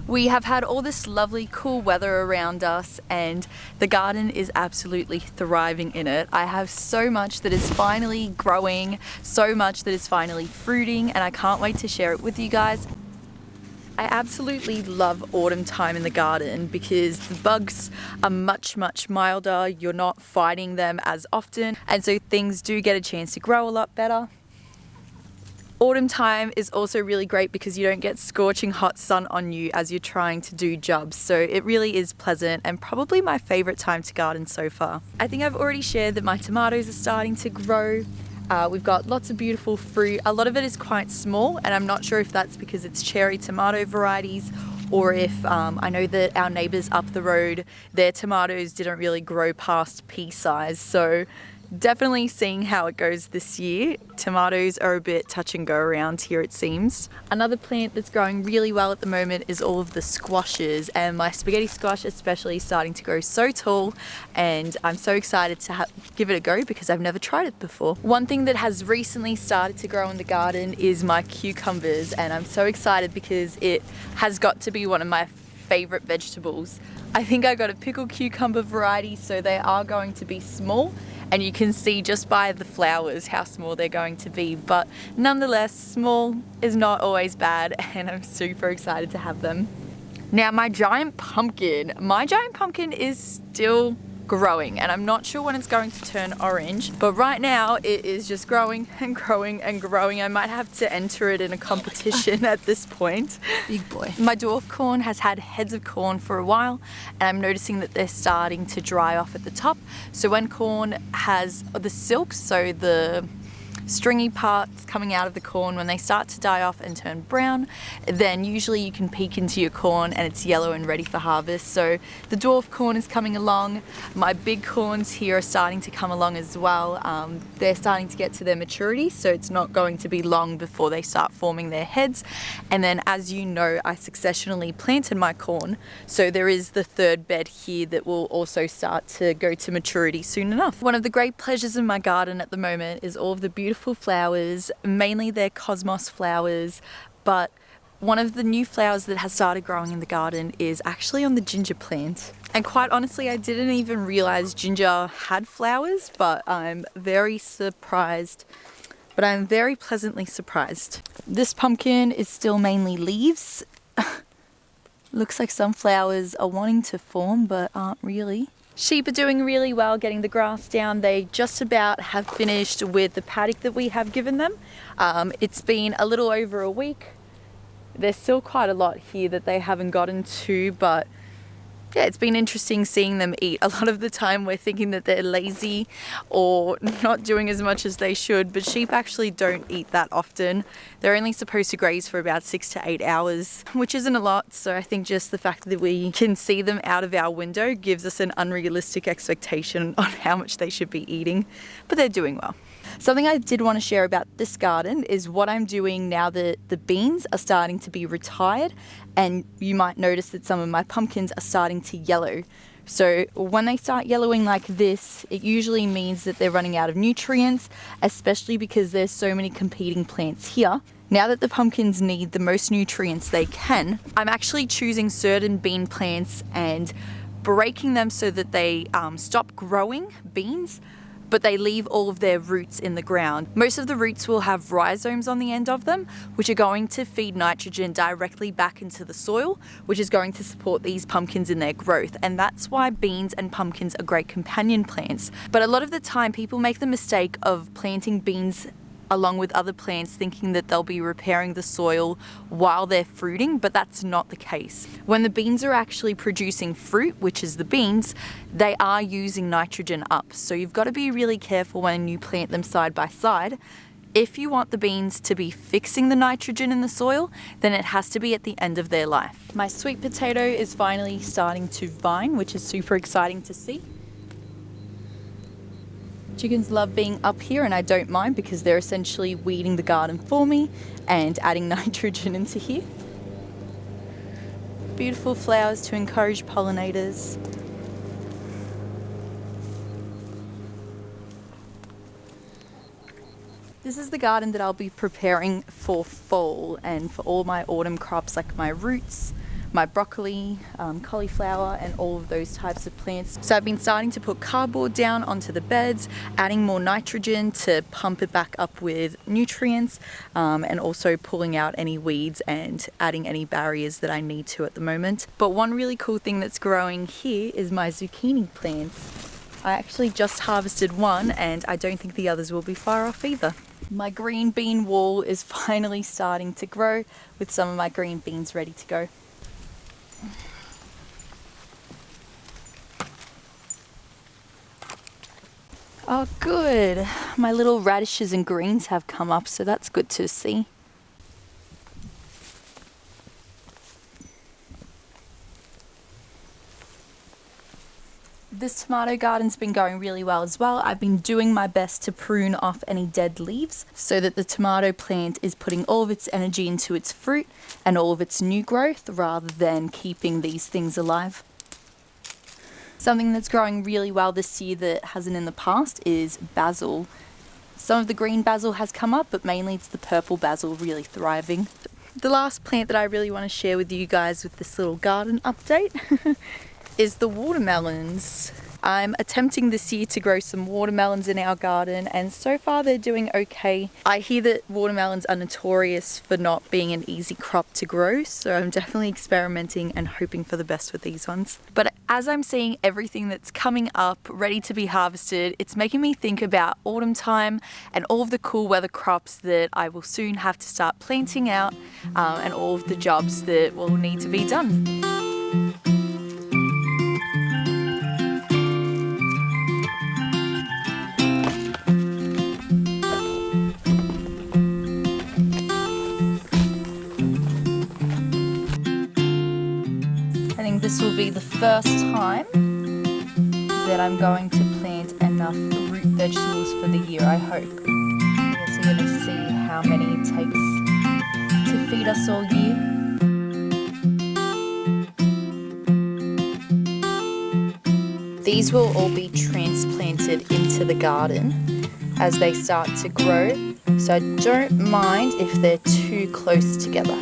We have had all this lovely cool weather around us and the garden is absolutely thriving in it. I have so much that is finally growing, so much that is finally fruiting, and I can't wait to share it with you guys. I absolutely love autumn time in the garden because the bugs are much milder, you're not fighting them as often, and so things do get a chance to grow a lot better. Autumn time is also really great because you don't get scorching hot sun on you as you're trying to do jobs, so it really is pleasant and probably my favourite time to garden so far. I think I've already shared that my tomatoes are starting to grow. We've got lots of beautiful fruit. A lot of it is quite small, and I'm not sure if that's because it's cherry tomato varieties or if I know that our neighbours up the road, their tomatoes didn't really grow past pea size, so definitely seeing how it goes this year. Tomatoes are a bit touch and go around here, it seems. Another plant that's growing really well at the moment is all of the squashes, and my spaghetti squash especially is starting to grow so tall, and I'm so excited to give it a go because I've never tried it before. One thing that has recently started to grow in the garden is my cucumbers, and I'm so excited because it has got to be one of my favorite vegetables. I think I got a pickled cucumber variety, so they are going to be small, and you can see just by the flowers how small they're going to be, but nonetheless, small is not always bad, and I'm super excited to have them. Now my giant pumpkin is still growing, and I'm not sure when it's going to turn orange, but right now it is just growing and growing and growing. I might have to enter it in a competition at this point. Big boy. My dwarf corn has had heads of corn for a while, and I'm noticing that they're starting to dry off at the top. So when corn has the silks, so the stringy parts coming out of the corn, when they start to die off and turn brown, then usually you can peek into your corn and it's yellow and ready for harvest. So the dwarf corn is coming along. My big corns here are starting to come along as well. They're starting to get to their maturity, so it's not going to be long before they start forming their heads. And then, as you know, I successionally planted my corn, so there is the third bed here that will also start to go to maturity soon enough. One of the great pleasures in my garden at the moment is all of the beautiful flowers. Mainly they're cosmos flowers, but one of the new flowers that has started growing in the garden is actually on the ginger plant. And quite honestly, I didn't even realize ginger had flowers, but I'm very surprised. But I'm very pleasantly surprised. This pumpkin is still mainly leaves. Looks like some flowers are wanting to form, but aren't really. Sheep are doing really well getting the grass down. They just about have finished with the paddock that we have given them. It's been a little over a week. There's still quite a lot here that they haven't gotten to, but yeah, it's been interesting seeing them eat. A lot of the time we're thinking that they're lazy or not doing as much as they should, but sheep actually don't eat that often. They're only supposed to graze for about 6 to 8 hours, which isn't a lot. So I think just the fact that we can see them out of our window gives us an unrealistic expectation on how much they should be eating, but they're doing well. Something I did want to share about this garden is what I'm doing now that the beans are starting to be retired, and you might notice that some of my pumpkins are starting to yellow. So when they start yellowing like this, it usually means that they're running out of nutrients, especially because there's so many competing plants here. Now that the pumpkins need the most nutrients they can, I'm actually choosing certain bean plants and breaking them so that they stop growing beans, but they leave all of their roots in the ground. Most of the roots will have rhizomes on the end of them, which are going to feed nitrogen directly back into the soil, which is going to support these pumpkins in their growth. And that's why beans and pumpkins are great companion plants. But a lot of the time people make the mistake of planting beans along with other plants thinking that they'll be repairing the soil while they're fruiting, but that's not the case. When the beans are actually producing fruit, which is the beans, they are using nitrogen up. So you've got to be really careful when you plant them side by side. If you want the beans to be fixing the nitrogen in the soil, then it has to be at the end of their life. My sweet potato is finally starting to vine, which is super exciting to see. Chickens love being up here, and I don't mind because they're essentially weeding the garden for me and adding nitrogen into here. Beautiful flowers to encourage pollinators. This is the garden that I'll be preparing for fall and for all my autumn crops like my roots, my broccoli, cauliflower, and all of those types of plants. So I've been starting to put cardboard down onto the beds, adding more nitrogen to pump it back up with nutrients, and also pulling out any weeds and adding any barriers that I need to at the moment. But one really cool thing that's growing here is my zucchini plants. I actually just harvested one and I don't think the others will be far off either. My green bean wall is finally starting to grow with some of my green beans ready to go. Oh good, my little radishes and greens have come up, so that's good to see. This tomato garden's been going really well as well. I've been doing my best to prune off any dead leaves so that the tomato plant is putting all of its energy into its fruit and all of its new growth rather than keeping these things alive. Something that's growing really well this year that hasn't in the past is basil. Some of the green basil has come up, but mainly it's the purple basil really thriving. The last plant that I really want to share with you guys with this little garden update is the watermelons. I'm attempting this year to grow some watermelons in our garden, and so far they're doing okay. I hear that watermelons are notorious for not being an easy crop to grow, so I'm definitely experimenting and hoping for the best with these ones. But as I'm seeing everything that's coming up, ready to be harvested, it's making me think about autumn time and all of the cool weather crops that I will soon have to start planting out, and all of the jobs that will need to be done. This will be the first time that I'm going to plant enough root vegetables for the year, I hope. I guess we're going to see how many it takes to feed us all year. These will all be transplanted into the garden as they start to grow, so I don't mind if they're too close together.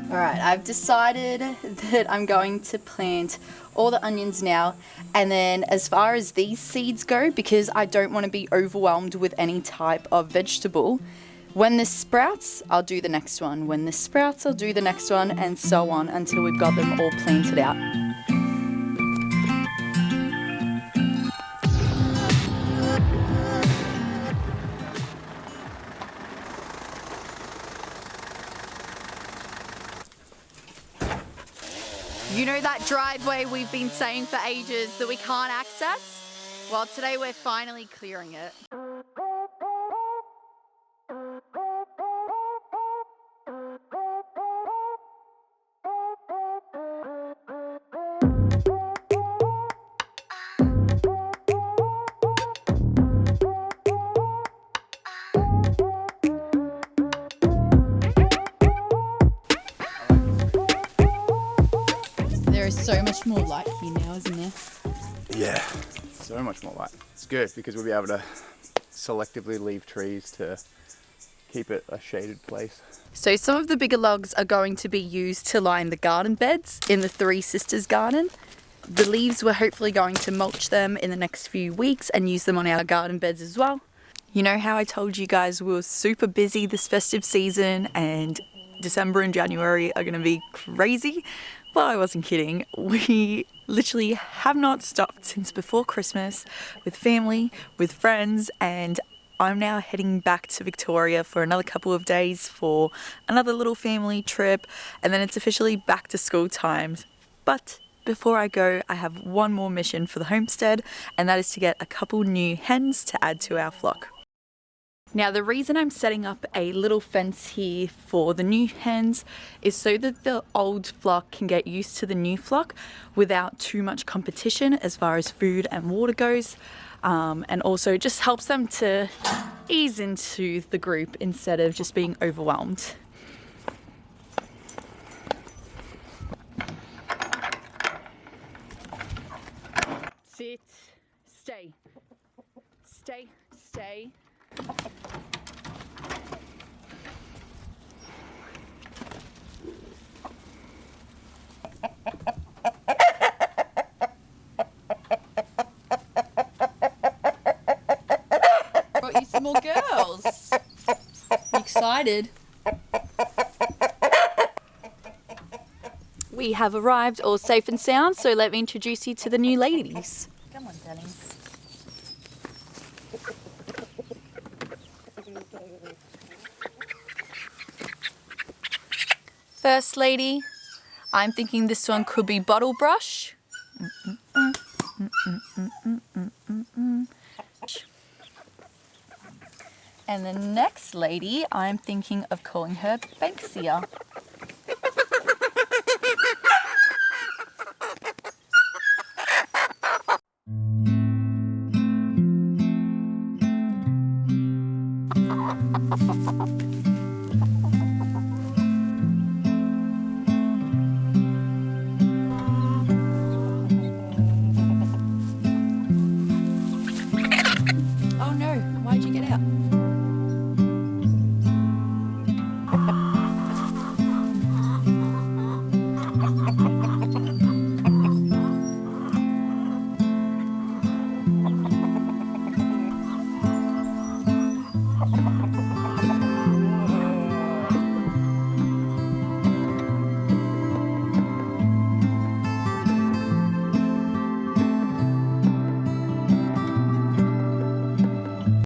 Alright, I've decided that I'm going to plant all the onions now, and then as far as these seeds go, because I don't want to be overwhelmed with any type of vegetable, when this sprouts, I'll do the next one. When this sprouts, I'll do the next one, and so on until we've got them all planted out. You know that driveway we've been saying for ages that we can't access? Well, today we're finally clearing it. There is so much more light here now, isn't there? Yeah, so much more light. It's good because we'll be able to selectively leave trees to keep it a shaded place. So some of the bigger logs are going to be used to line the garden beds in the Three Sisters garden. The leaves we're hopefully going to mulch them in the next few weeks and use them on our garden beds as well. You know how I told you guys we were super busy this festive season and December and January are going to be crazy? Well, I wasn't kidding. We literally have not stopped since before Christmas with family, with friends, and I'm now heading back to Victoria for another couple of days for another little family trip, and then it's officially back to school times. But before I go, I have one more mission for the homestead, and that is to get a couple new hens to add to our flock. Now, the reason I'm setting up a little fence here for the new hens is so that the old flock can get used to the new flock without too much competition as far as food and water goes, and also just helps them to ease into the group instead of just being overwhelmed. Sit, stay, stay, stay. girls. Excited. We have arrived, all safe and sound, so let me introduce you to the new ladies. Come on, darlings. First lady, I'm thinking this one could be Bottle Brush. And the next lady, I'm thinking of calling her Banksia.